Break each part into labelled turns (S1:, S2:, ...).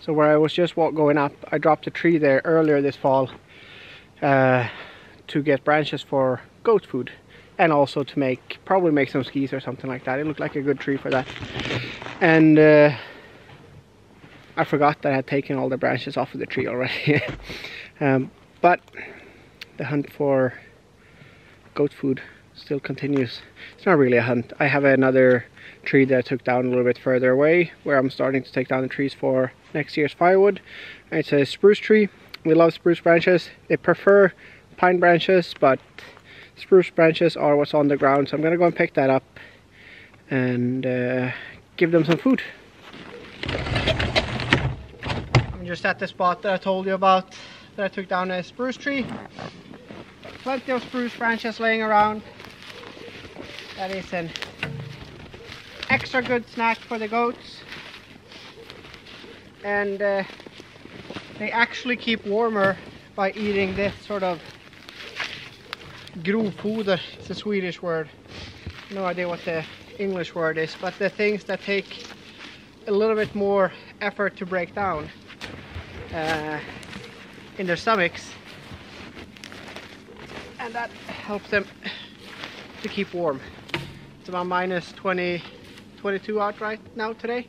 S1: So where I was just going up, I dropped a tree there earlier this fall to get branches for goat food, and also to probably make some skis or something like that. It looked like a good tree for that. And I forgot that I had taken all the branches off of the tree already. But the hunt for goat food still continues. It's not really a hunt. I have another tree that I took down a little bit further away, where I'm starting to take down the trees for next year's firewood. And it's a spruce tree. We love spruce branches. They prefer pine branches, but spruce branches are what's on the ground, so I'm gonna go and pick that up and give them some food. I'm just at the spot that I told you about, that I took down a spruce tree. Plenty of spruce branches laying around. That is an extra good snack for the goats, and they actually keep warmer by eating this sort of grovfoder. It's a Swedish word, no idea what the English word is, but the things that take a little bit more effort to break down in their stomachs, and that helps them to keep warm. It's about minus 22 out right now today,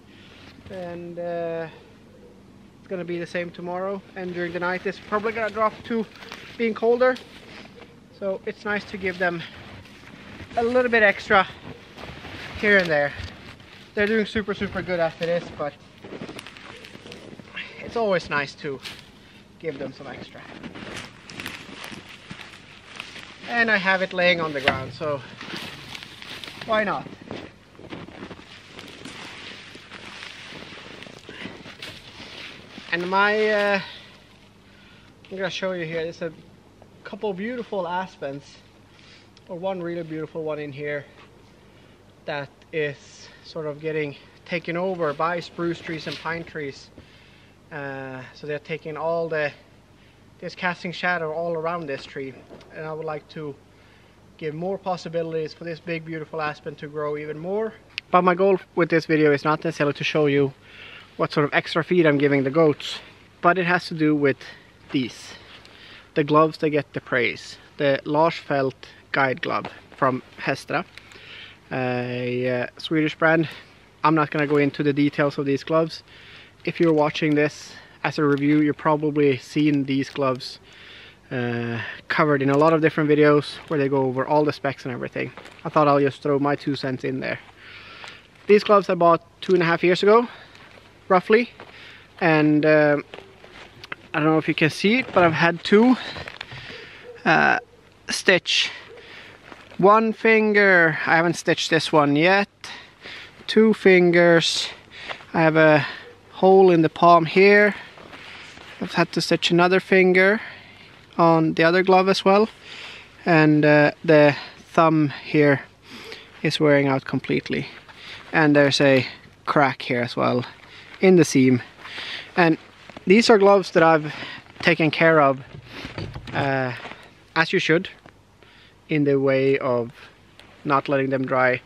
S1: and it's gonna be the same tomorrow, and during the night it's probably gonna drop to being colder. So it's nice to give them a little bit extra here and there. They're doing super good as it is, but it's always nice to give them some extra. And I have it laying on the ground, so why not? And I'm gonna show you here, there's a couple beautiful aspens, or one really beautiful one in here that is sort of getting taken over by spruce trees and pine trees. So they're taking all this casting shadow all around this tree, and I would like to give more possibilities for this big beautiful aspen to grow even more. But my goal with this video is not necessarily to show you what sort of extra feed I'm giving the goats, but it has to do with these. The gloves that get the praise. The Fält guide glove from Hestra, a Swedish brand. I'm not going to go into the details of these gloves. If you're watching this as a review, you're probably seen these gloves covered in a lot of different videos where they go over all the specs and everything. I thought I'll just throw my 2 cents in there. These gloves I bought 2.5 years ago, roughly, and I don't know if you can see it, but I've had to stitch one finger. I haven't stitched this one yet. 2 fingers. I have a hole in the palm here. I've had to stitch another finger on the other glove as well, and the thumb here is wearing out completely, and there's a crack here as well in the seam. And these are gloves that I've taken care of as you should, in the way of not letting them dry,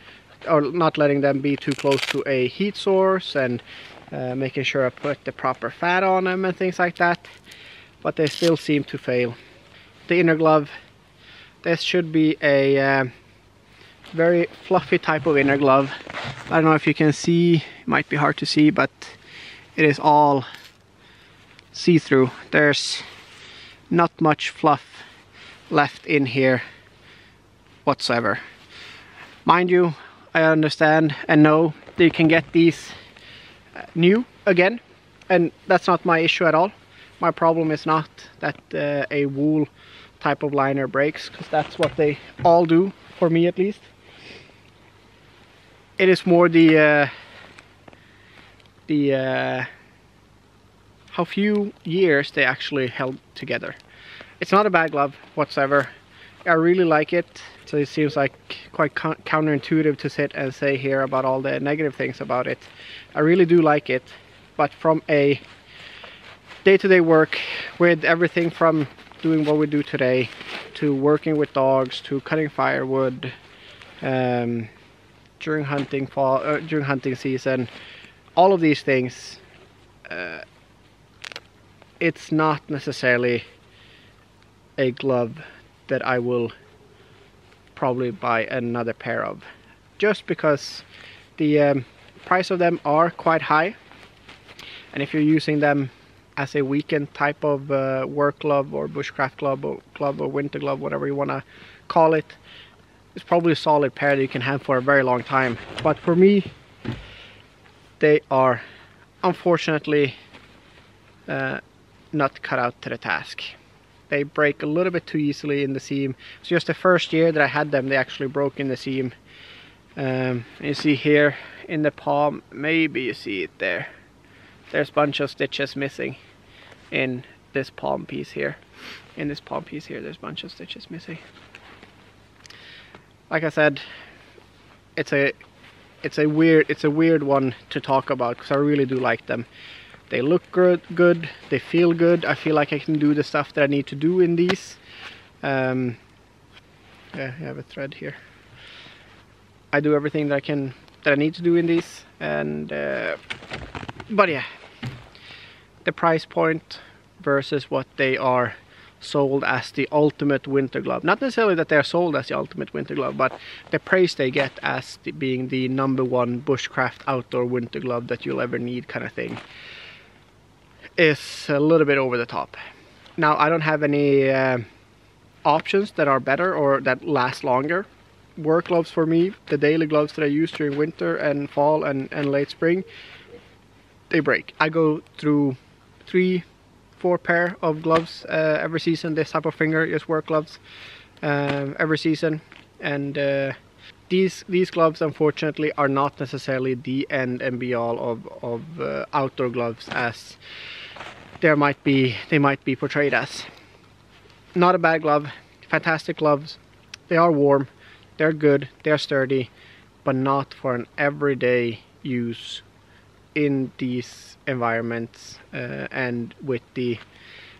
S1: or not letting them be too close to a heat source, and making sure I put the proper fat on them and things like that, but they still seem to fail. The inner glove, this should be a very fluffy type of inner glove. I don't know if you can see, it might be hard to see, but it is all see-through. There's not much fluff left in here whatsoever. Mind you, I understand and know that you can get these new again, and that's not my issue at all. My problem is not that a wool type of liner breaks, because that's what they all do, for me at least. It is more the how few years they actually held together. It's not a bad glove whatsoever. I really like it. So it seems like quite counterintuitive to sit and say here about all the negative things about it. I really do like it, but from a day-to-day work, with everything from doing what we do today, to working with dogs, to cutting firewood, during hunting season, all of these things, it's not necessarily a glove that I will probably buy another pair of, just because the price of them are quite high, and if you're using them as a weekend type of work glove or bushcraft glove or winter glove, whatever you want to call it, it's probably a solid pair that you can have for a very long time. But for me, they are unfortunately not cut out to the task. They break a little bit too easily in the seam. So just the first year that I had them, they actually broke in the seam. You see here in the palm, maybe you see it there. There's a bunch of stitches missing in this palm piece here. In this palm piece here, there's a bunch of stitches missing. Like I said, it's a weird one to talk about, because I really do like them. They look good, they feel good. I feel like I can do the stuff that I need to do in these. Yeah, I have a thread here. I do everything that I need to do in these, and but yeah, the price point versus what they are sold as the ultimate winter glove. Not necessarily that they're sold as the ultimate winter glove, but the praise they get as being the #1 bushcraft outdoor winter glove that you'll ever need, kind of thing, is a little bit over the top. Now, I don't have any options that are better or that last longer. Work gloves for me, the daily gloves that I use during winter and fall and late spring, they break. I go through 3-4 pair of gloves every season, this type of finger, just work gloves, every season. And these gloves, unfortunately, are not necessarily the end and be all of outdoor gloves as they might be portrayed as. Not a bad glove, fantastic gloves. They are warm, they're good, they're sturdy, but not for an everyday use in these environments, and with the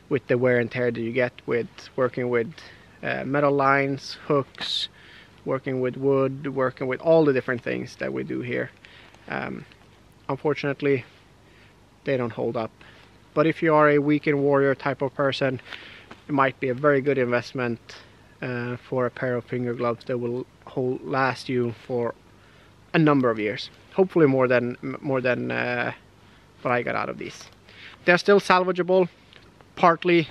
S1: wear and tear that you get with working with metal lines, hooks, working with wood, working with all the different things that we do here. Unfortunately, they don't hold up. But if you are a weekend warrior type of person, it might be a very good investment for a pair of finger gloves that will last you for a number of years. Hopefully more than what I got out of these. They're still salvageable, partly,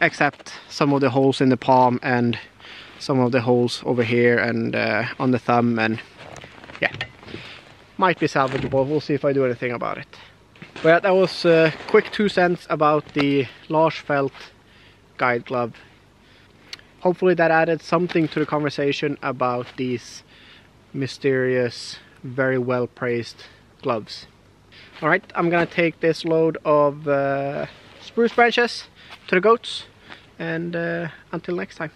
S1: except some of the holes in the palm and some of the holes over here and on the thumb, and yeah, might be salvageable. We'll see if I do anything about it. But that was a quick 2 cents about the Fält guide glove. Hopefully that added something to the conversation about these mysterious, very well praised gloves. Alright, I'm gonna take this load of spruce branches to the goats, and until next time.